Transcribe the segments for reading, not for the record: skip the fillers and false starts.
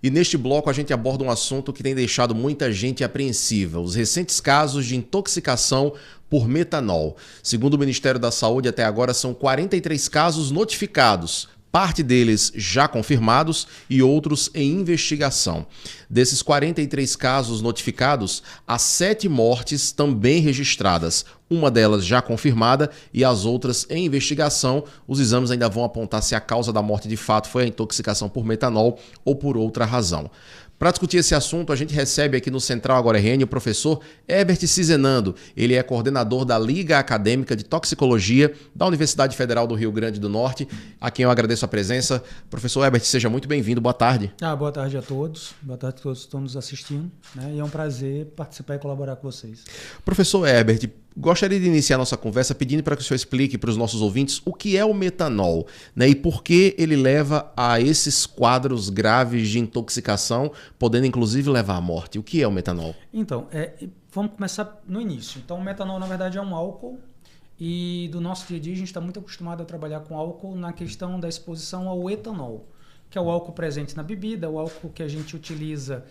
E neste bloco a gente aborda um assunto que tem deixado muita gente apreensiva: os recentes casos de intoxicação por metanol. Segundo o Ministério da Saúde, até agora são 43 casos notificados, parte deles já confirmados e outros em investigação. Desses 43 casos notificados, há 7 mortes também registradas, uma delas já confirmada e as outras em investigação. Os exames ainda vão apontar se a causa da morte de fato foi a intoxicação por metanol ou por outra razão. Para discutir esse assunto, a gente recebe aqui no Central Agora RN o professor Herbert Cizenando. Ele é coordenador da Liga Acadêmica de Toxicologia da Universidade Federal do Rio Grande do Norte, a quem eu agradeço a presença. Professor Herbert, seja muito bem-vindo. Boa tarde. Boa tarde a todos. Boa tarde a todos que estão nos assistindo, né? E é um prazer participar e colaborar com vocês. Professor Herbert, gostaria de iniciar nossa conversa pedindo para que o senhor explique para os nossos ouvintes o que é o metanol, né, e por que ele leva a esses quadros graves de intoxicação, podendo inclusive levar à morte. O que é o metanol? Então, vamos começar no início. Então, o metanol, na verdade, é um álcool e do nosso dia a dia a gente está muito acostumado a trabalhar com álcool na questão da exposição ao etanol, que é o álcool presente na bebida, o álcool que a gente utiliza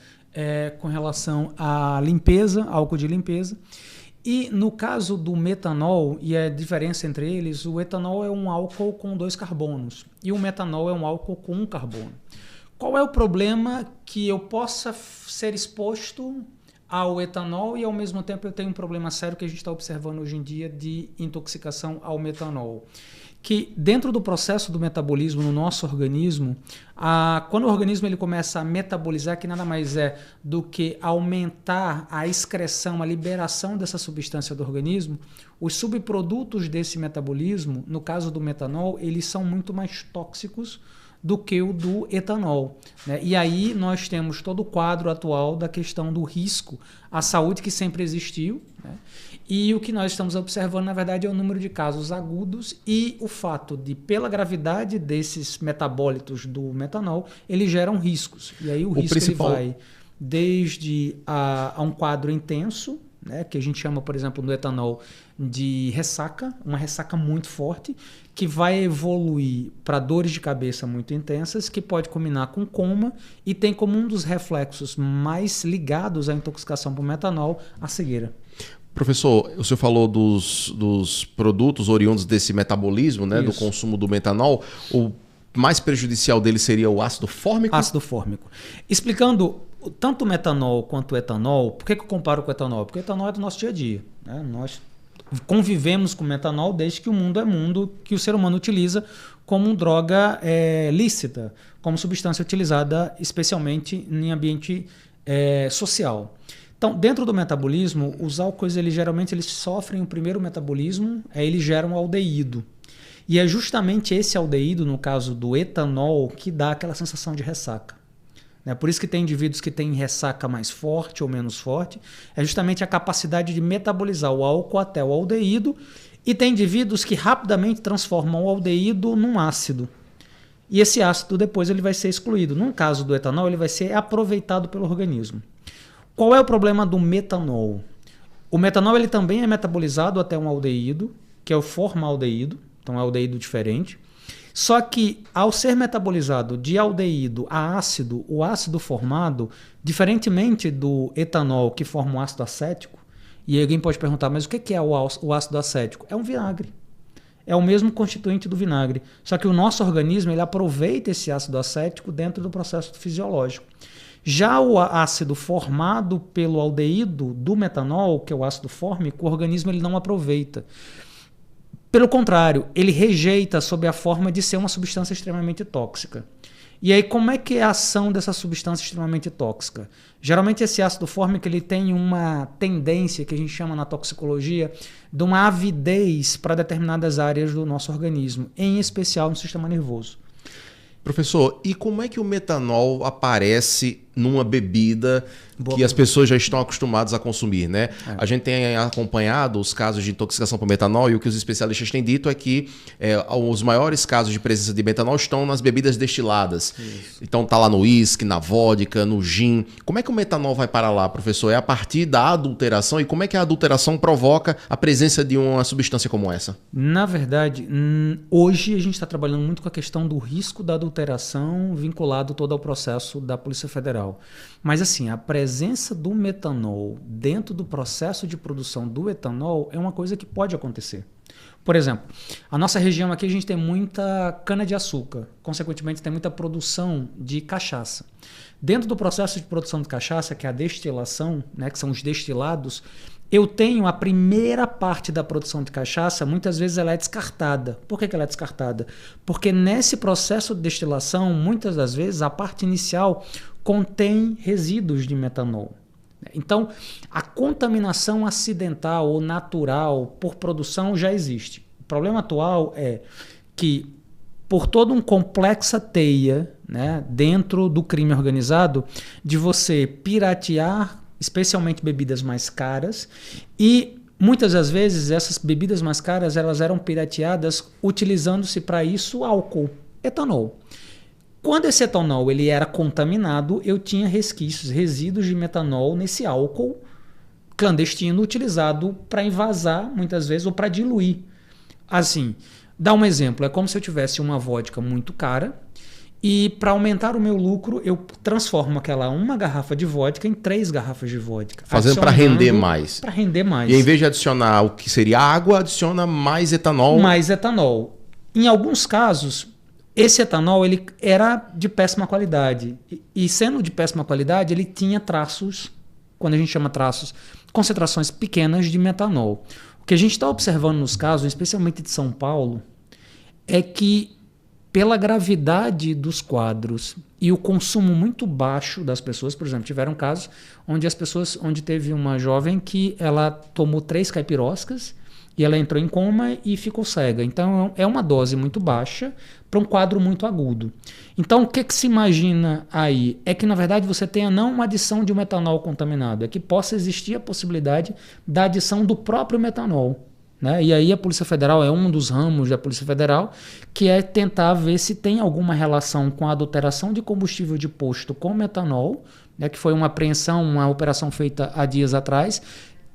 com relação à limpeza, álcool de limpeza. E no caso do metanol, e a diferença entre eles, o etanol é um álcool com 2 carbonos e o metanol é um álcool com 1 carbono. Qual é o problema que eu possa ser exposto ao etanol e ao mesmo tempo eu tenho um problema sério que a gente está observando hoje em dia de intoxicação ao metanol? Que dentro do processo do metabolismo no nosso organismo, quando o organismo ele começa a metabolizar, que nada mais é do que aumentar a excreção, a liberação dessa substância do organismo, os subprodutos desse metabolismo, no caso do metanol, eles são muito mais tóxicos do que o do etanol, né? E aí nós temos todo o quadro atual da questão do risco à saúde que sempre existiu, né? E o que nós estamos observando, na verdade, é o número de casos agudos e o fato de, pela gravidade desses metabólitos do metanol, eles geram riscos. E aí o risco principal... ele vai desde a um quadro intenso, né, que a gente chama, por exemplo, no etanol de ressaca, uma ressaca muito forte, que vai evoluir para dores de cabeça muito intensas, que pode culminar com coma e tem como um dos reflexos mais ligados à intoxicação por metanol a cegueira. Professor, o senhor falou dos produtos oriundos desse metabolismo, né, do consumo do metanol. O mais prejudicial dele seria o ácido fórmico? Ácido fórmico. Explicando tanto o metanol quanto o etanol, por que eu comparo com o etanol? Porque o etanol é do nosso dia a dia, né? Nós convivemos com o metanol desde que o mundo é mundo, que o ser humano utiliza como droga lícita, como substância utilizada especialmente em ambiente social. Então, dentro do metabolismo, os álcoois geralmente sofrem o primeiro metabolismo, aí eles geram aldeído. E é justamente esse aldeído, no caso do etanol, que dá aquela sensação de ressaca. Por isso que tem indivíduos que têm ressaca mais forte ou menos forte, é justamente a capacidade de metabolizar o álcool até o aldeído, e tem indivíduos que rapidamente transformam o aldeído num ácido. E esse ácido depois ele vai ser excluído. No caso do etanol, ele vai ser aproveitado pelo organismo. Qual é o problema do metanol? O metanol ele também é metabolizado até um aldeído, que é o formaldeído, então é um aldeído diferente. Só que ao ser metabolizado de aldeído a ácido, o ácido formado, diferentemente do etanol que forma um ácido acético, e alguém pode perguntar, mas o que é o ácido acético? É um vinagre. É o mesmo constituinte do vinagre. Só que o nosso organismo ele aproveita esse ácido acético dentro do processo fisiológico. Já o ácido formado pelo aldeído do metanol, que é o ácido fórmico, o organismo ele não aproveita. Pelo contrário, ele rejeita sob a forma de ser uma substância extremamente tóxica. E aí, como é que é a ação dessa substância extremamente tóxica? Geralmente esse ácido fórmico ele tem uma tendência, que a gente chama na toxicologia, de uma avidez para determinadas áreas do nosso organismo, em especial no sistema nervoso. Professor, e como é que o metanol aparece numa bebida que as pessoas já estão acostumadas a consumir, né? A gente tem acompanhado os casos de intoxicação por metanol e o que os especialistas têm dito é que os maiores casos de presença de metanol estão nas bebidas destiladas. Isso. Então tá lá no uísque, na vodka, no gin. Como é que o metanol vai para lá, professor? É a partir da adulteração? E como é que a adulteração provoca a presença de uma substância como essa? Na verdade, hoje a gente está trabalhando muito com a questão do risco da adulteração vinculado todo ao processo da Polícia Federal. Mas assim, a presença do metanol dentro do processo de produção do etanol é uma coisa que pode acontecer. Por exemplo, a nossa região aqui a gente tem muita cana-de-açúcar, consequentemente tem muita produção de cachaça. Dentro do processo de produção de cachaça, que é a destilação, né, que são os destilados, eu tenho a primeira parte da produção de cachaça, muitas vezes ela é descartada. Por que ela é descartada? Porque nesse processo de destilação, muitas das vezes, a parte inicial contém resíduos de metanol. Então, a contaminação acidental ou natural por produção já existe. O problema atual é que, por toda uma complexa teia, né, dentro do crime organizado, de você piratear especialmente bebidas mais caras, e muitas das vezes essas bebidas mais caras elas eram pirateadas utilizando-se para isso álcool, etanol. Quando esse etanol ele era contaminado, eu tinha resquícios, resíduos de metanol nesse álcool clandestino utilizado para envasar muitas vezes ou para diluir. Assim, dá um exemplo, é como se eu tivesse uma vodka muito cara, e para aumentar o meu lucro, eu transformo uma garrafa de vodka em 3 garrafas de vodka. Fazendo para render mais. Para render mais. E em vez de adicionar o que seria água, adiciona mais etanol. Mais etanol. Em alguns casos, esse etanol ele era de péssima qualidade. E sendo de péssima qualidade, ele tinha traços, quando a gente chama traços, concentrações pequenas de metanol. O que a gente está observando nos casos, especialmente de São Paulo, é que pela gravidade dos quadros e o consumo muito baixo das pessoas, por exemplo, tiveram casos onde teve uma jovem que ela tomou 3 caipiroscas e ela entrou em coma e ficou cega. Então é uma dose muito baixa para um quadro muito agudo. Então o que se imagina aí? É que na verdade você tenha não uma adição de um metanol contaminado, é que possa existir a possibilidade da adição do próprio metanol. Né? E aí a Polícia Federal é um dos ramos da Polícia Federal, que é tentar ver se tem alguma relação com a adulteração de combustível de posto com metanol, né? Que foi uma apreensão, uma operação feita há dias atrás,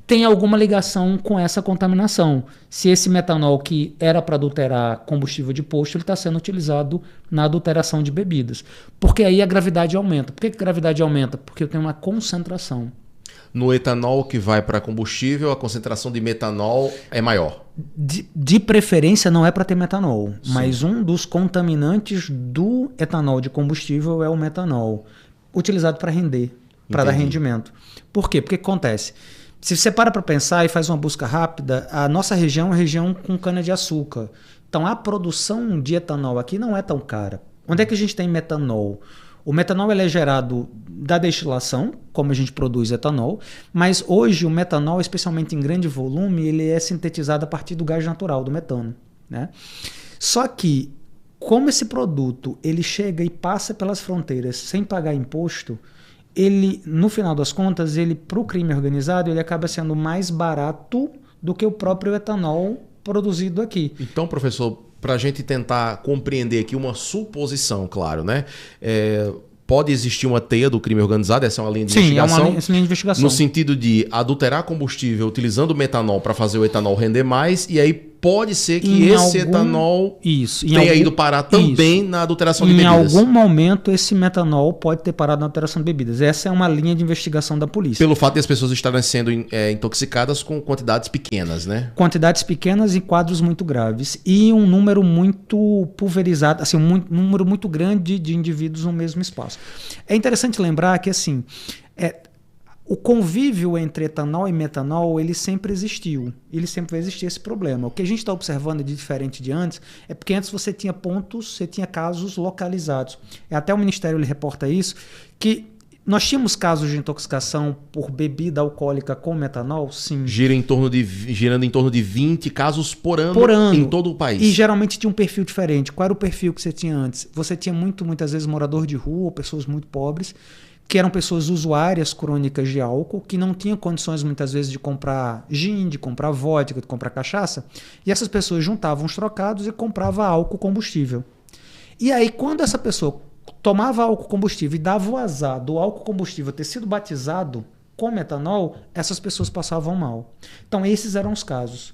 tem alguma ligação com essa contaminação. Se esse metanol que era para adulterar combustível de posto, ele está sendo utilizado na adulteração de bebidas. Porque aí a gravidade aumenta. Por que a gravidade aumenta? Porque eu tenho uma concentração. No etanol que vai para combustível, a concentração de metanol é maior. De preferência não é para ter metanol, sim, mas um dos contaminantes do etanol de combustível é o metanol, utilizado para render, para dar rendimento. Por quê? Porque o que acontece? Se você para pensar e faz uma busca rápida, a nossa região é uma região com cana-de-açúcar. Então a produção de etanol aqui não é tão cara. Onde é que a gente tem metanol? O metanol ele é gerado da destilação, como a gente produz etanol, mas hoje o metanol, especialmente em grande volume, ele é sintetizado a partir do gás natural, do metano, né? Só que, como esse produto ele chega e passa pelas fronteiras sem pagar imposto, ele, no final das contas, para o crime organizado, ele acaba sendo mais barato do que o próprio etanol produzido aqui. Então, professor, para a gente tentar compreender aqui uma suposição, claro, né? Pode existir uma teia do crime organizado, essa é uma linha de investigação. É uma linha de investigação. No sentido de adulterar combustível utilizando o metanol para fazer o etanol render mais, e aí pode ser que etanol tenha ido parar também na adulteração de bebidas. Em algum momento esse metanol pode ter parado na adulteração de bebidas. Essa é uma linha de investigação da polícia. Pelo fato de as pessoas estarem sendo intoxicadas com quantidades pequenas, né? Quantidades pequenas e quadros muito graves. E um número muito pulverizado, assim, um número muito grande de indivíduos no mesmo espaço. É interessante lembrar que assim, o convívio entre etanol e metanol, ele sempre existiu. Ele sempre vai existir esse problema. O que a gente está observando de diferente de antes é porque antes você tinha pontos, você tinha casos localizados. Até o Ministério ele reporta isso, que nós tínhamos casos de intoxicação por bebida alcoólica com metanol, sim. Girando em torno de 20 casos por ano em todo o país. E geralmente tinha um perfil diferente. Qual era o perfil que você tinha antes? Você tinha muitas vezes morador de rua, pessoas muito pobres, que eram pessoas usuárias crônicas de álcool, que não tinham condições muitas vezes de comprar gin, de comprar vodka, de comprar cachaça, e essas pessoas juntavam os trocados e compravam álcool combustível. E aí, quando essa pessoa tomava álcool combustível e dava o azar do álcool combustível ter sido batizado com metanol, essas pessoas passavam mal. Então, esses eram os casos.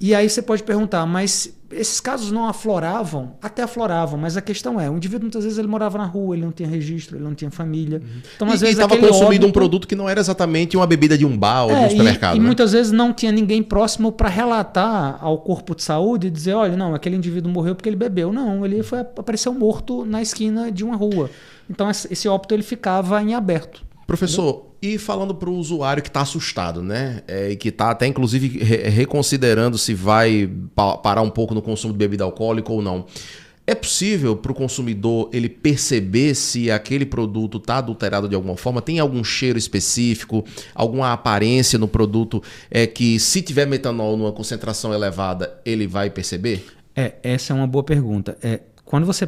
E aí você pode perguntar, mas esses casos não afloravam? Até afloravam, mas a questão é, o indivíduo muitas vezes ele morava na rua, ele não tinha registro, ele não tinha família. Então, às vezes estava consumindo um produto que não era exatamente uma bebida de um bar ou de um supermercado. E muitas vezes não tinha ninguém próximo para relatar ao corpo de saúde e dizer, olha, não, aquele indivíduo morreu porque ele bebeu. Não, ele apareceu morto na esquina de uma rua. Então esse óbito ele ficava em aberto. Professor, e falando para o usuário que está assustado, né? E que está até inclusive reconsiderando se vai parar um pouco no consumo de bebida alcoólica ou não. É possível para o consumidor ele perceber se aquele produto está adulterado de alguma forma? Tem algum cheiro específico, alguma aparência no produto que se tiver metanol numa concentração elevada, ele vai perceber? Essa é uma boa pergunta. Quando você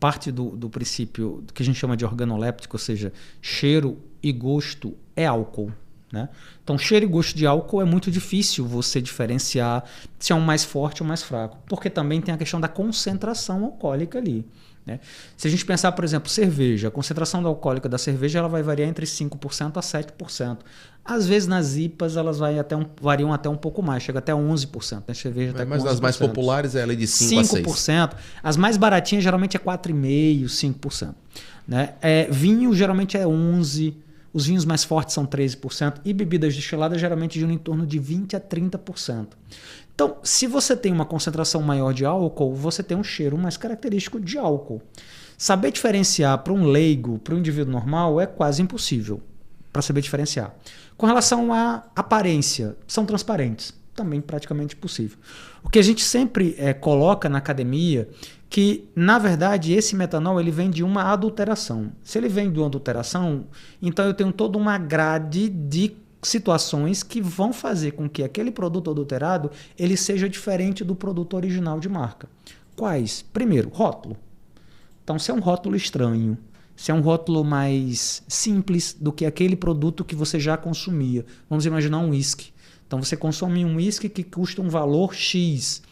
parte do princípio que a gente chama de organoléptico, ou seja, cheiro e gosto é álcool, né? Então, cheiro e gosto de álcool é muito difícil você diferenciar se é um mais forte ou mais fraco, porque também tem a questão da concentração alcoólica ali, né? Se a gente pensar, por exemplo, cerveja, a concentração alcoólica da cerveja ela vai variar entre 5% a 7%. Às vezes nas IPAs elas variam até um pouco mais, chega até 11%. A cerveja tá mas com 11%. Nas mais populares é ali de 5% a 6%. As mais baratinhas geralmente é 4,5%, 5%. Né? Vinho geralmente é 11%. Os vinhos mais fortes são 13% e bebidas destiladas geralmente giram em torno de 20% a 30%. Então, se você tem uma concentração maior de álcool, você tem um cheiro mais característico de álcool. Saber diferenciar para um leigo, para um indivíduo normal, é quase impossível para saber diferenciar. Com relação à aparência, são transparentes, também praticamente impossível. O que a gente sempre coloca na academia que, na verdade, esse metanol ele vem de uma adulteração. Se ele vem de uma adulteração, então eu tenho toda uma grade de situações que vão fazer com que aquele produto adulterado ele seja diferente do produto original de marca. Quais? Primeiro, rótulo. Então, se é um rótulo estranho, se é um rótulo mais simples do que aquele produto que você já consumia. Vamos imaginar um whisky. Então, você consome um whisky que custa um valor X.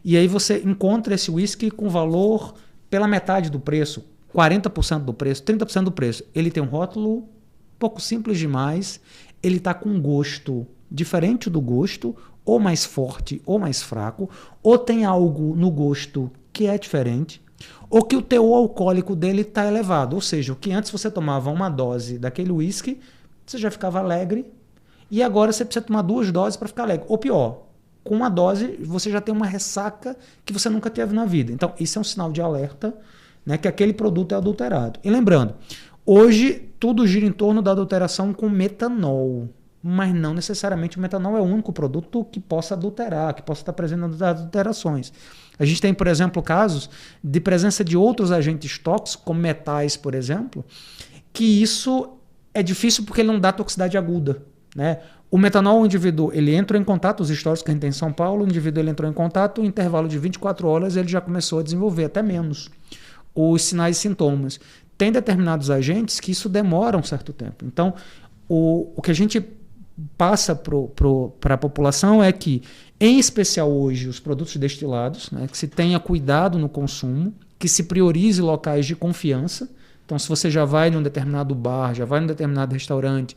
E aí você encontra esse whisky com valor pela metade do preço, 40% do preço, 30% do preço. Ele tem um rótulo um pouco simples demais, ele está com um gosto diferente do gosto, ou mais forte ou mais fraco, ou tem algo no gosto que é diferente, ou que o teor alcoólico dele está elevado. Ou seja, o que antes você tomava uma dose daquele whisky, você já ficava alegre, e agora você precisa tomar 2 doses para ficar alegre. Ou pior, com uma dose, você já tem uma ressaca que você nunca teve na vida. Então, isso é um sinal de alerta, né, que aquele produto é adulterado. E lembrando, hoje tudo gira em torno da adulteração com metanol, mas não necessariamente o metanol é o único produto que possa adulterar, que possa estar presente nas adulterações. A gente tem, por exemplo, casos de presença de outros agentes tóxicos, como metais, por exemplo, que isso é difícil porque ele não dá toxicidade aguda, né? O metanol, o indivíduo, ele entra em contato, os históricos que a gente tem em São Paulo, o indivíduo ele entrou em contato, em intervalo de 24 horas ele já começou a desenvolver, até menos, os sinais e sintomas. Tem determinados agentes que isso demora um certo tempo. Então, o que a gente passa para a população é que, em especial hoje, os produtos destilados, né, que se tenha cuidado no consumo, que se priorize locais de confiança. Então, se você já vai num determinado bar, já vai num determinado restaurante,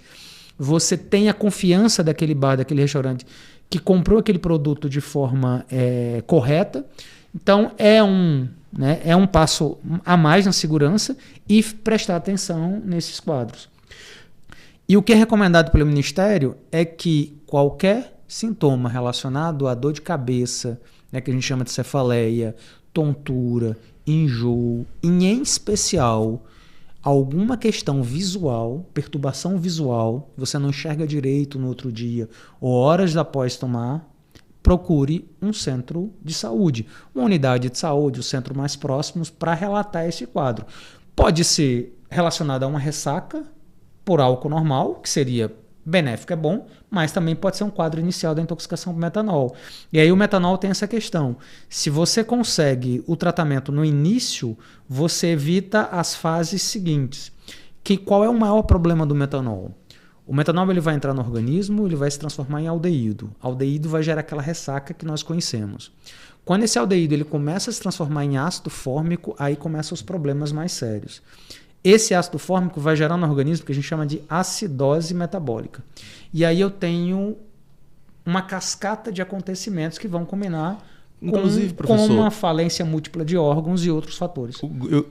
você tem a confiança daquele bar, daquele restaurante que comprou aquele produto de forma correta. Então, é um passo a mais na segurança e prestar atenção nesses quadros. E o que é recomendado pelo Ministério é que qualquer sintoma relacionado à dor de cabeça, né, que a gente chama de cefaleia, tontura, enjoo, e em especial alguma questão visual, perturbação visual, você não enxerga direito no outro dia, ou horas após tomar, procure um centro de saúde, uma unidade de saúde, o centro mais próximo, para relatar esse quadro. Pode ser relacionado a uma ressaca por álcool normal, que seria benéfico, é bom, mas também pode ser um quadro inicial da intoxicação por metanol. E aí o metanol tem essa questão. Se você consegue o tratamento no início, você evita as fases seguintes, qual é o maior problema do metanol? O metanol ele vai entrar no organismo, ele vai se transformar em aldeído. Aldeído vai gerar aquela ressaca que nós conhecemos. Quando esse aldeído ele começa a se transformar em ácido fórmico, aí começam os problemas mais sérios. Esse ácido fórmico vai gerar no organismo o que a gente chama de acidose metabólica. E aí eu tenho uma cascata de acontecimentos que vão combinar inclusive, com uma falência múltipla de órgãos e outros fatores.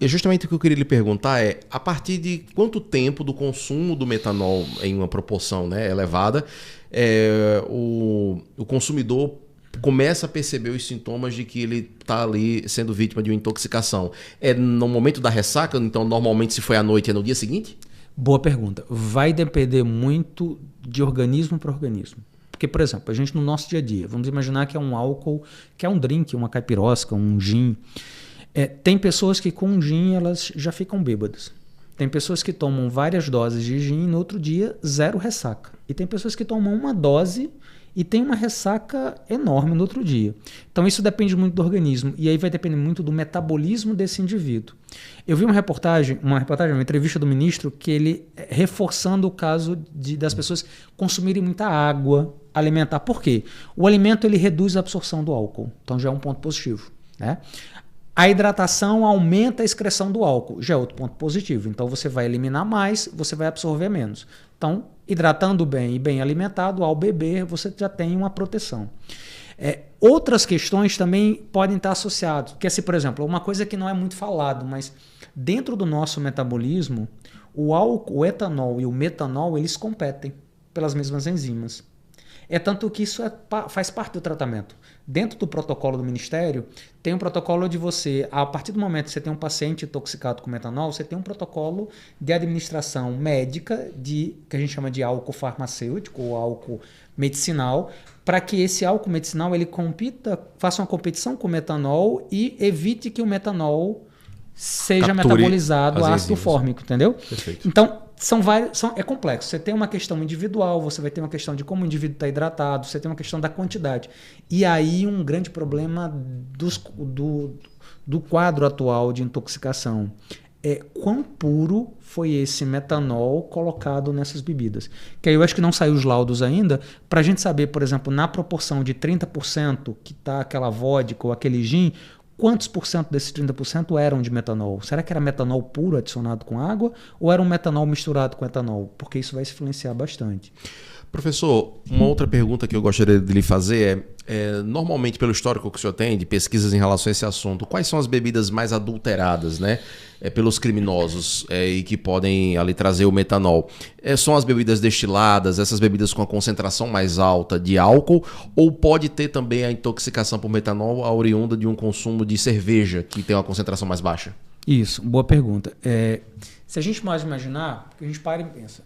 Justamente o que eu queria lhe perguntar é, a partir de quanto tempo do consumo do metanol em uma proporção, né, elevada, o consumidor começa a perceber os sintomas de que ele está ali sendo vítima de uma intoxicação? É no momento da ressaca? Então, normalmente, se foi à noite, é no dia seguinte? Boa pergunta. Vai depender muito de organismo para organismo. Porque, por exemplo, a gente no nosso dia a dia, vamos imaginar que é um álcool, que é um drink, uma caipirosca, um gin. Tem pessoas que com gin elas já ficam bêbadas. Tem pessoas que tomam várias doses de gin e no outro dia zero ressaca. E tem pessoas que tomam uma dose e tem uma ressaca enorme no outro dia. Então isso depende muito do organismo e aí vai depender muito do metabolismo desse indivíduo. Eu vi uma entrevista do ministro que ele reforçando o caso das pessoas consumirem muita água alimentar. Por quê? O alimento ele reduz a absorção do álcool, então já é um ponto positivo, né? A hidratação aumenta a excreção do álcool, já é outro ponto positivo. Então você vai eliminar mais, você vai absorver menos. Então, hidratando bem e bem alimentado, ao beber, você já tem uma proteção. Outras questões também podem estar associadas. Porque, assim, por exemplo, uma coisa que não é muito falado, mas dentro do nosso metabolismo, o álcool, o etanol e o metanol, eles competem pelas mesmas enzimas. É tanto que isso faz parte do tratamento. Dentro do protocolo do Ministério, tem um protocolo de você, a partir do momento que você tem um paciente intoxicado com metanol, você tem um protocolo de administração médica, que a gente chama de álcool farmacêutico ou álcool medicinal, para que esse álcool medicinal ele faça uma competição com o metanol e evite que o metanol seja metabolizado ácido fórmico, entendeu? Perfeito. Então, é complexo. Você tem uma questão individual, você vai ter uma questão de como o indivíduo está hidratado, você tem uma questão da quantidade. E aí um grande problema do quadro atual de intoxicação é quão puro foi esse metanol colocado nessas bebidas. Que aí eu acho que não saiu os laudos ainda, para a gente saber, por exemplo, na proporção de 30% que está aquela vodka ou aquele gin, quantos por cento desses 30% eram de metanol? Será que era metanol puro adicionado com água ou era um metanol misturado com etanol? Porque isso vai se influenciar bastante. Professor, uma outra pergunta que eu gostaria de lhe fazer normalmente pelo histórico que o senhor tem de pesquisas em relação a esse assunto, quais são as bebidas mais adulteradas, né, pelos criminosos e que podem ali trazer o metanol? São as bebidas destiladas, essas bebidas com a concentração mais alta de álcool, ou pode ter também a intoxicação por metanol oriunda de um consumo de cerveja que tem uma concentração mais baixa? Isso, boa pergunta. Se a gente mais imaginar, a gente para e pensa,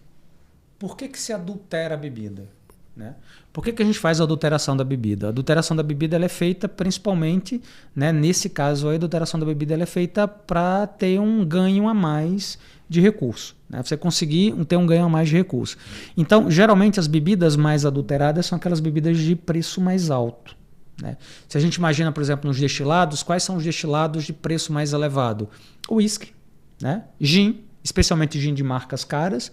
por que se adultera a bebida? Né? Por que a gente faz a adulteração da bebida? A adulteração da bebida ela é feita principalmente, né, nesse caso, a adulteração da bebida ela é feita para ter um ganho a mais de recurso. Né? Você conseguir ter um ganho a mais de recurso. Então, geralmente, as bebidas mais adulteradas são aquelas bebidas de preço mais alto. Né? Se a gente imagina, por exemplo, nos destilados, quais são os destilados de preço mais elevado? O whisky, né? Gin, especialmente gin de marcas caras,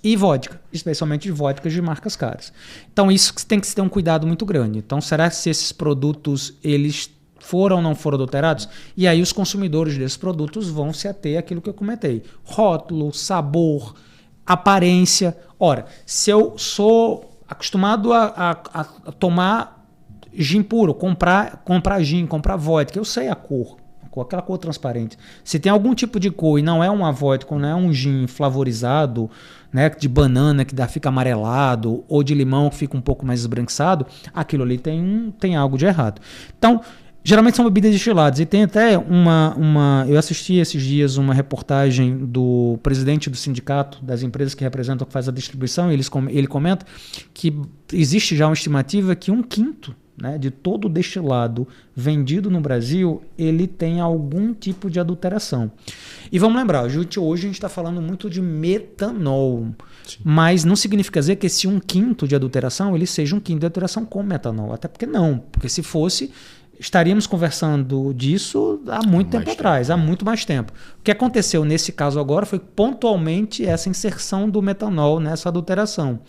e vodka, especialmente de vodkas de marcas caras. Então isso tem que se ter um cuidado muito grande. Então será que se esses produtos eles foram ou não foram adulterados? E aí os consumidores desses produtos vão se ater àquilo que eu comentei. Rótulo, sabor, aparência. Ora, se eu sou acostumado a tomar gin puro, comprar gin, comprar vodka, eu sei a cor. Aquela cor transparente. Se tem algum tipo de cor e não é uma vodka, não é um gin flavorizado, né, de banana que fica amarelado, ou de limão que fica um pouco mais esbranquiçado, aquilo ali tem algo de errado. Então, geralmente são bebidas destiladas. E tem até eu assisti esses dias uma reportagem do presidente do sindicato das empresas que representam, que faz a distribuição, e ele comenta que existe já uma estimativa que 1/5, né, de todo o destilado vendido no Brasil, ele tem algum tipo de adulteração. E vamos lembrar, hoje a gente está falando muito de metanol, sim, mas não significa dizer que esse 1/5 de adulteração ele seja 1/5 de adulteração com metanol, até porque não, porque se fosse, estaríamos conversando disso há muito tempo atrás, há muito mais tempo. O que aconteceu nesse caso agora foi pontualmente essa inserção do metanol nessa adulteração.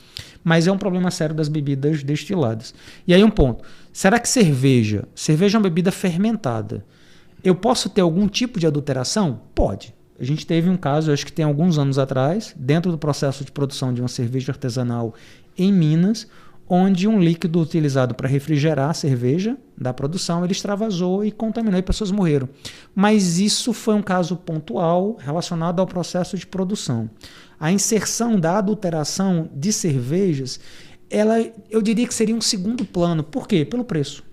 Mas é um problema sério das bebidas destiladas. E aí um ponto, será que cerveja é uma bebida fermentada? Eu posso ter algum tipo de adulteração? Pode. A gente teve um caso, acho que tem alguns anos atrás, dentro do processo de produção de uma cerveja artesanal em Minas, onde um líquido utilizado para refrigerar a cerveja da produção, ele extravasou e contaminou e pessoas morreram. Mas isso foi um caso pontual relacionado ao processo de produção. A inserção da adulteração de cervejas, eu diria que seria um segundo plano. Por quê? Pelo preço.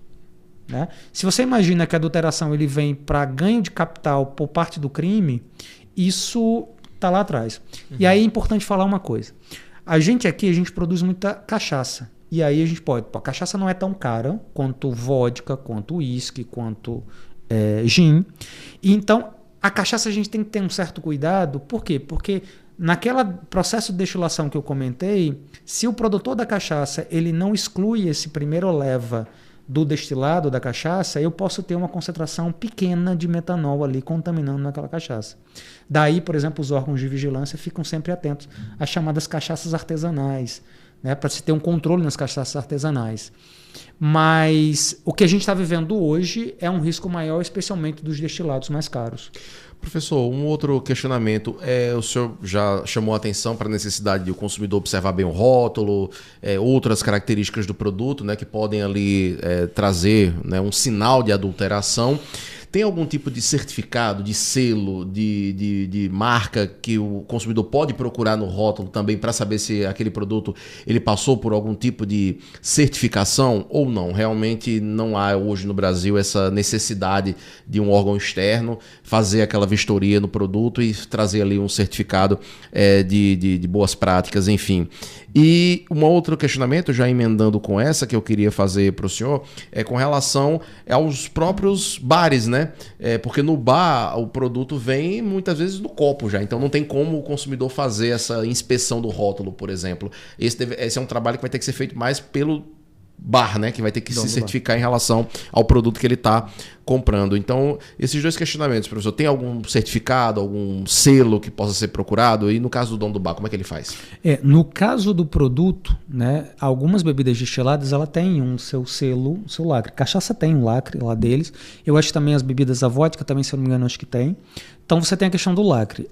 Né? Se você imagina que a adulteração ele vem para ganho de capital por parte do crime, isso está lá atrás. E aí é importante falar uma coisa. A gente produz muita cachaça. E aí a gente pode... A cachaça não é tão cara quanto vodka, quanto uísque, quanto gin. E então, a cachaça a gente tem que ter um certo cuidado. Por quê? Porque naquele processo de destilação que eu comentei, se o produtor da cachaça ele não exclui esse primeiro leva do destilado da cachaça, eu posso ter uma concentração pequena de metanol ali contaminando naquela cachaça. Daí, por exemplo, os órgãos de vigilância ficam sempre atentos às chamadas cachaças artesanais, né, para se ter um controle nas cachaças artesanais. Mas o que a gente está vivendo hoje é um risco maior, especialmente dos destilados mais caros. Professor, um outro questionamento. O senhor já chamou a atenção para a necessidade de o consumidor observar bem o rótulo, outras características do produto, né, que podem ali trazer, né, um sinal de adulteração. Tem algum tipo de certificado, de selo, de marca que o consumidor pode procurar no rótulo também para saber se aquele produto ele passou por algum tipo de certificação ou não? Realmente não há hoje no Brasil essa necessidade de um órgão externo fazer aquela vistoria no produto e trazer ali um certificado de boas práticas, enfim. E um outro questionamento, já emendando com essa que eu queria fazer para o senhor, é com relação aos próprios bares, né? Porque no bar o produto vem muitas vezes no copo já, então não tem como o consumidor fazer essa inspeção do rótulo, por exemplo. Esse é um trabalho que vai ter que ser feito mais pelo bar, né? Que vai ter que se certificar em relação ao produto que ele está comprando. Então, esses dois questionamentos, professor, tem algum certificado, algum selo que possa ser procurado? E no caso do dono do bar, como é que ele faz? No caso do produto, né, algumas bebidas destiladas, ela tem um seu selo, seu lacre. Cachaça tem um lacre lá deles. Eu acho que também as bebidas da vodka, também, se eu não me engano, acho que tem. Então você tem a questão do lacre.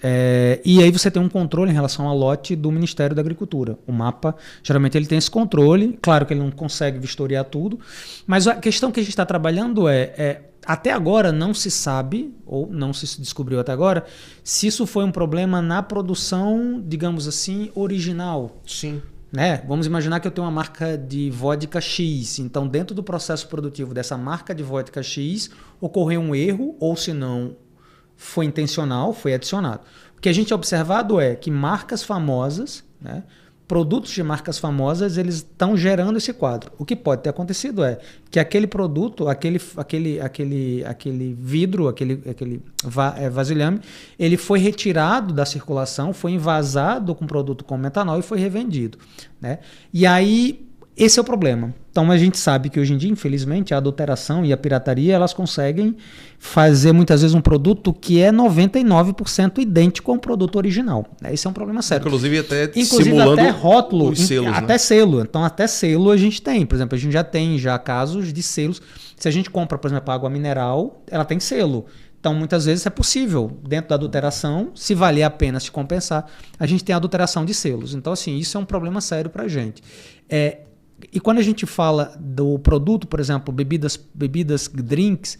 E aí você tem um controle em relação ao lote do Ministério da Agricultura. O MAPA, geralmente ele tem esse controle. Claro que ele não consegue vistoriar tudo. Mas a questão que a gente está trabalhando até agora não se sabe, ou não se descobriu até agora, se isso foi um problema na produção, digamos assim, original. Sim. Né? Vamos imaginar que eu tenho uma marca de vodka X. Então, dentro do processo produtivo dessa marca de vodka X, ocorreu um erro, ou se não foi intencional, foi adicionado. O que a gente tem observado é que marcas famosas, né, produtos de marcas famosas, eles estão gerando esse quadro. O que pode ter acontecido é que aquele produto, aquele vidro, aquele vasilhame, ele foi retirado da circulação, foi envasado com produto com metanol e foi revendido. Né? E aí, esse é o problema. Então a gente sabe que hoje em dia, infelizmente, a adulteração e a pirataria, elas conseguem fazer muitas vezes um produto que é 99% idêntico a um produto original. Esse é um problema sério. Inclusive simulando até rótulo, os selos, até né? selo. Então até selo a gente tem. Por exemplo, a gente já tem casos de selos. Se a gente compra, por exemplo, água mineral, ela tem selo. Então, muitas vezes é possível, dentro da adulteração, se valer a pena se compensar, a gente tem a adulteração de selos. Então, assim, isso é um problema sério para a gente. E quando a gente fala do produto, por exemplo, bebidas, drinks,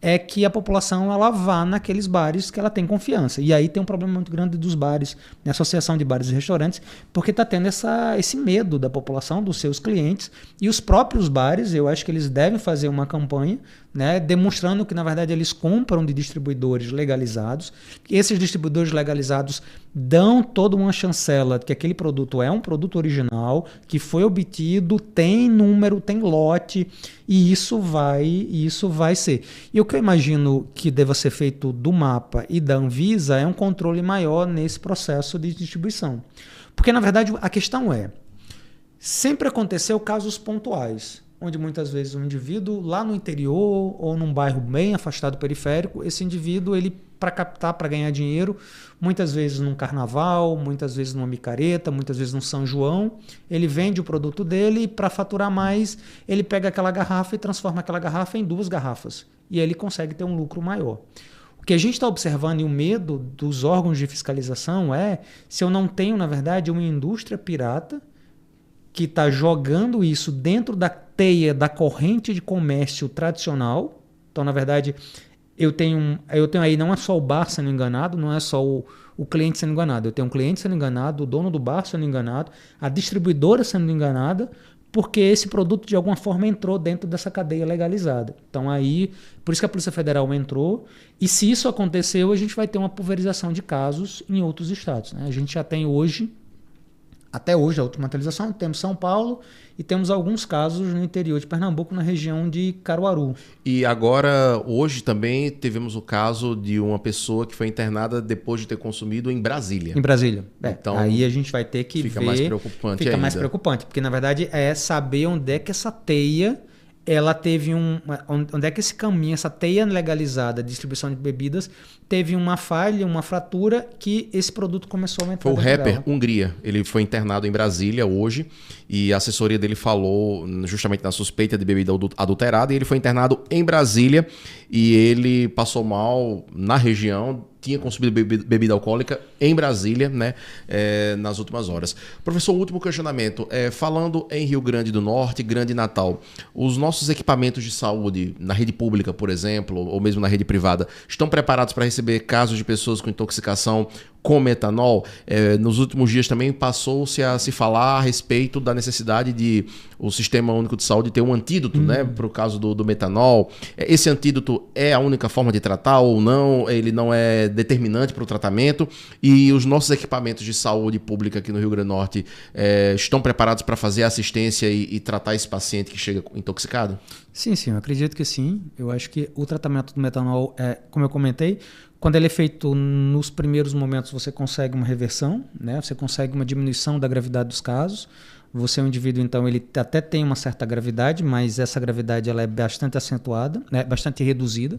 é que a população ela vá naqueles bares que ela tem confiança. E aí tem um problema muito grande dos bares, na Associação de Bares e Restaurantes, porque está tendo esse medo da população, dos seus clientes. E os próprios bares, eu acho que eles devem fazer uma campanha, né, demonstrando que, na verdade, eles compram de distribuidores legalizados. Esses distribuidores legalizados dão toda uma chancela de que aquele produto é um produto original, que foi obtido, tem número, tem lote, e isso vai ser. E o que eu imagino que deva ser feito do MAPA e da Anvisa é um controle maior nesse processo de distribuição. Porque, na verdade, a questão sempre aconteceu casos pontuais, onde muitas vezes um indivíduo lá no interior ou num bairro bem afastado do periférico, esse indivíduo, ele para captar, para ganhar dinheiro, muitas vezes num carnaval, muitas vezes numa micareta, muitas vezes num São João, ele vende o produto dele e para faturar mais, ele pega aquela garrafa e transforma aquela garrafa em 2 garrafas. E ele consegue ter um lucro maior. O que a gente está observando e o medo dos órgãos de fiscalização é se eu não tenho, na verdade, uma indústria pirata que está jogando isso dentro da teia da corrente de comércio tradicional. Então, na verdade, eu tenho aí não é só o bar sendo enganado, não é só o cliente sendo enganado. Eu tenho um cliente sendo enganado, o dono do bar sendo enganado, a distribuidora sendo enganada, porque esse produto de alguma forma entrou dentro dessa cadeia legalizada. Então aí, por isso que a Polícia Federal entrou, e se isso aconteceu, a gente vai ter uma pulverização de casos em outros estados, né? A gente já tem hoje, até hoje, a última atualização, temos São Paulo e temos alguns casos no interior de Pernambuco, na região de Caruaru. E agora, hoje também tivemos o caso de uma pessoa que foi internada depois de ter consumido em Brasília. Em Brasília. Então, aí a gente vai ter que fica ver... mais preocupante Fica ainda. mais preocupante, porque na verdade é saber onde é que essa teia... ela teve onde é que esse caminho, essa teia legalizada de distribuição de bebidas, teve uma falha, uma fratura que esse produto começou a aumentar. Foi o rapper Hungria. Ele foi internado em Brasília hoje e a assessoria dele falou justamente na suspeita de bebida adulterada e ele foi internado em Brasília e ele passou mal na região, tinha consumido bebida alcoólica em Brasília, né, nas últimas horas. Professor, último questionamento. Falando em Rio Grande do Norte, Grande Natal, os nossos equipamentos de saúde, na rede pública, por exemplo, ou mesmo na rede privada, estão preparados para receber casos de pessoas com intoxicação com metanol? Nos últimos dias também passou-se a se falar a respeito da necessidade de o Sistema Único de Saúde ter um antídoto, né, para o caso do metanol. Esse antídoto é a única forma de tratar ou não? Ele não é determinante para o tratamento? E os nossos equipamentos de saúde pública aqui no Rio Grande do Norte estão preparados para fazer assistência e tratar esse paciente que chega intoxicado? Sim, eu acredito que sim. Eu acho que o tratamento do metanol, como eu comentei, quando ele é feito nos primeiros momentos, você consegue uma reversão, né? Você consegue uma diminuição da gravidade dos casos. Você é um indivíduo, então, ele até tem uma certa gravidade, mas essa gravidade ela é bastante acentuada, né? Bastante reduzida.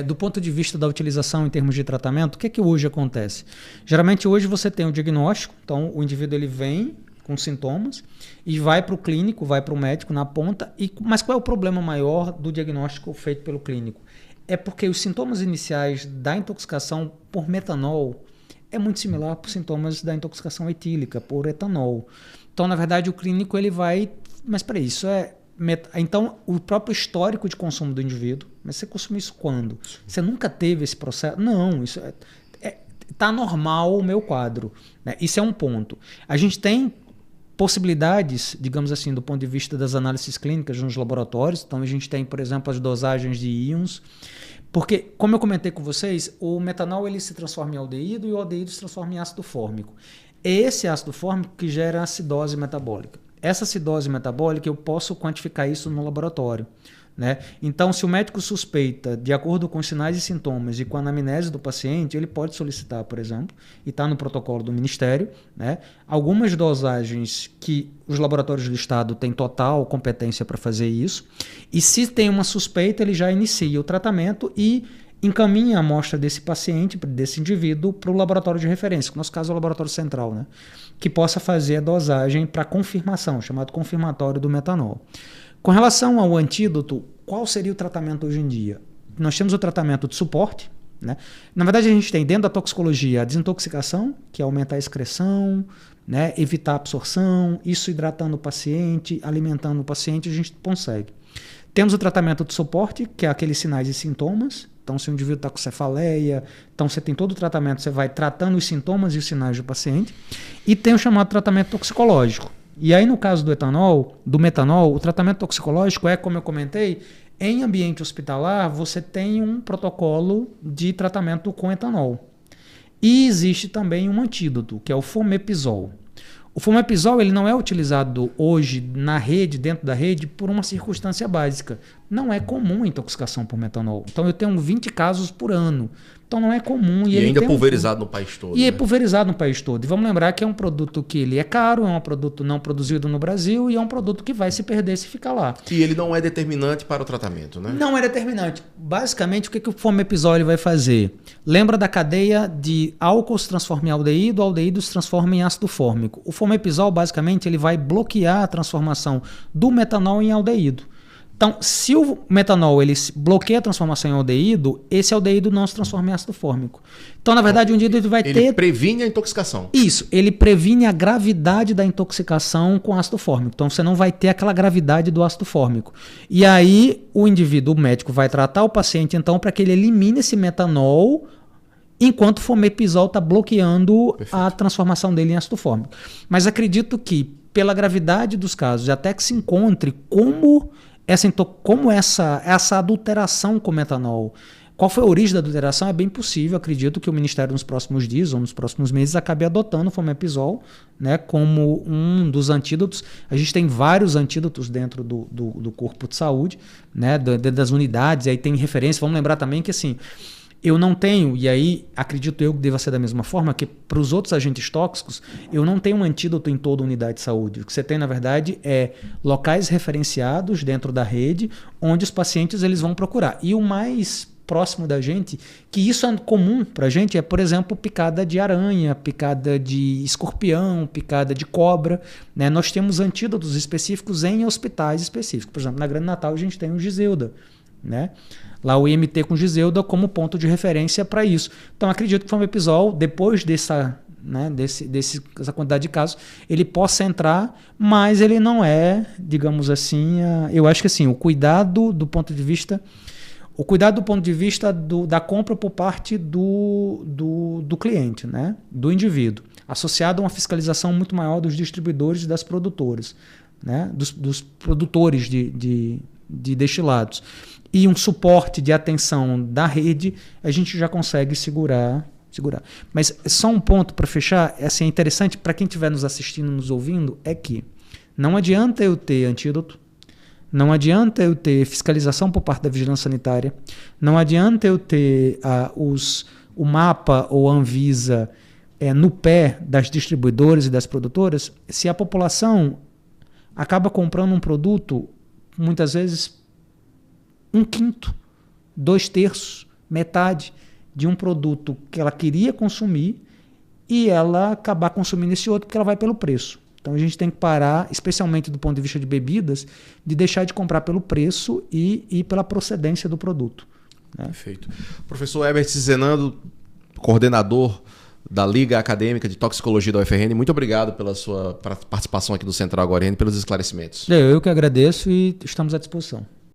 Do ponto de vista da utilização em termos de tratamento, o que é que hoje acontece? Geralmente, hoje você tem um diagnóstico, então o indivíduo ele vem com sintomas e vai para o clínico, vai para o médico na ponta. Mas qual é o problema maior do diagnóstico feito pelo clínico? É porque os sintomas iniciais da intoxicação por metanol é muito similar para os sintomas da intoxicação etílica por etanol. Então, na verdade, o clínico ele vai... Mas para isso então, o próprio histórico de consumo do indivíduo... Mas você consumiu isso quando? Você nunca teve esse processo? Não, isso está normal o meu quadro, né? Isso é um ponto. A gente tem possibilidades, digamos assim, do ponto de vista das análises clínicas nos laboratórios. Então, a gente tem, por exemplo, as dosagens de íons. Porque, como eu comentei com vocês, o metanol ele se transforma em aldeído e o aldeído se transforma em ácido fórmico. É esse ácido fórmico que gera acidose metabólica. Essa acidose metabólica, eu posso quantificar isso no laboratório, né? Então, se o médico suspeita, de acordo com os sinais e sintomas e com a anamnese do paciente, ele pode solicitar, por exemplo, e está no protocolo do Ministério, né, algumas dosagens que os laboratórios do Estado têm total competência para fazer isso. E se tem uma suspeita, ele já inicia o tratamento e encaminha a amostra desse paciente, desse indivíduo, para o laboratório de referência, que no nosso caso é o laboratório central, né, que possa fazer a dosagem para confirmação, chamado confirmatório do metanol. Com relação ao antídoto, qual seria o tratamento hoje em dia? Nós temos o tratamento de suporte, né? Na verdade, a gente tem dentro da toxicologia a desintoxicação, que é aumentar a excreção, né? Evitar a absorção, isso hidratando o paciente, alimentando o paciente, a gente consegue. Temos o tratamento de suporte, que é aqueles sinais e sintomas. Então, se o indivíduo está com cefaleia, então você tem todo o tratamento, você vai tratando os sintomas e os sinais do paciente. E tem o chamado tratamento toxicológico. E aí, no caso do metanol, o tratamento toxicológico é, como eu comentei, em ambiente hospitalar, você tem um protocolo de tratamento com etanol. E existe também um antídoto, que é o fomepizol. O fomepizol ele não é utilizado hoje na rede, dentro da rede, por uma circunstância básica. Não é comum a intoxicação por metanol. Então eu tenho 20 casos por ano. Então não é comum. E ainda pulverizado no país todo. E é pulverizado no país todo. E vamos lembrar que é um produto que ele é caro, é um produto não produzido no Brasil e é um produto que vai se perder se ficar lá. E ele não é determinante para o tratamento, né? Não é determinante. Basicamente, o que o fomepizol vai fazer? Lembra da cadeia de álcool se transforma em aldeído, aldeído se transforma em ácido fórmico. O fomepizol, basicamente, ele vai bloquear a transformação do metanol em aldeído. Então, se o metanol ele bloqueia a transformação em aldeído, esse aldeído não se transforma em ácido fórmico. Então, na verdade, um dia ele vai ter... Ele previne a intoxicação. Isso, ele previne a gravidade da intoxicação com ácido fórmico. Então, você não vai ter aquela gravidade do ácido fórmico. E aí, o indivíduo, o médico, vai tratar o paciente, então, para que ele elimine esse metanol, enquanto o fomepizol está bloqueando a transformação dele em ácido fórmico. Mas acredito que, pela gravidade dos casos, até que se encontre como essa adulteração com metanol, qual foi a origem da adulteração, é bem possível. Acredito que o Ministério nos próximos dias ou nos próximos meses acabe adotando o fomepizol, né, como um dos antídotos. A gente tem vários antídotos dentro do corpo de saúde, né, das unidades, aí tem referência. Vamos lembrar também que assim, eu não tenho, e aí acredito eu que deva ser da mesma forma, que para os outros agentes tóxicos, eu não tenho um antídoto em toda unidade de saúde. O que você tem, na verdade, é locais referenciados dentro da rede, onde os pacientes eles vão procurar. E o mais próximo da gente, que isso é comum para a gente, é, por exemplo, picada de aranha, picada de escorpião, picada de cobra. Né? Nós temos antídotos específicos em hospitais específicos. Por exemplo, na Grande Natal a gente tem o Giselda, né? Lá o IMT com Giselda como ponto de referência para isso. Então acredito que o fomepizol, depois dessa quantidade de casos, ele possa entrar, mas ele não é, digamos assim, eu acho que assim, o cuidado do ponto de vista da compra por parte do cliente, né? Do indivíduo, associado a uma fiscalização muito maior dos distribuidores e das produtoras, né? Dos produtores de destilados. E um suporte de atenção da rede, a gente já consegue segurar. Mas só um ponto para fechar, assim, é interessante para quem estiver nos assistindo, nos ouvindo, é que não adianta eu ter antídoto, não adianta eu ter fiscalização por parte da vigilância sanitária, não adianta eu ter o mapa ou a Anvisa no pé das distribuidoras e das produtoras, se a população acaba comprando um produto, muitas vezes 1/5, 2/3, metade de um produto que ela queria consumir e ela acabar consumindo esse outro porque ela vai pelo preço. Então a gente tem que parar, especialmente do ponto de vista de bebidas, de deixar de comprar pelo preço e pela procedência do produto. Né? Perfeito. Professor Herbert Zenando, coordenador da Liga Acadêmica de Toxicologia da UFRN, muito obrigado pela sua participação aqui do Central Agora e pelos esclarecimentos. Eu que agradeço e estamos à disposição.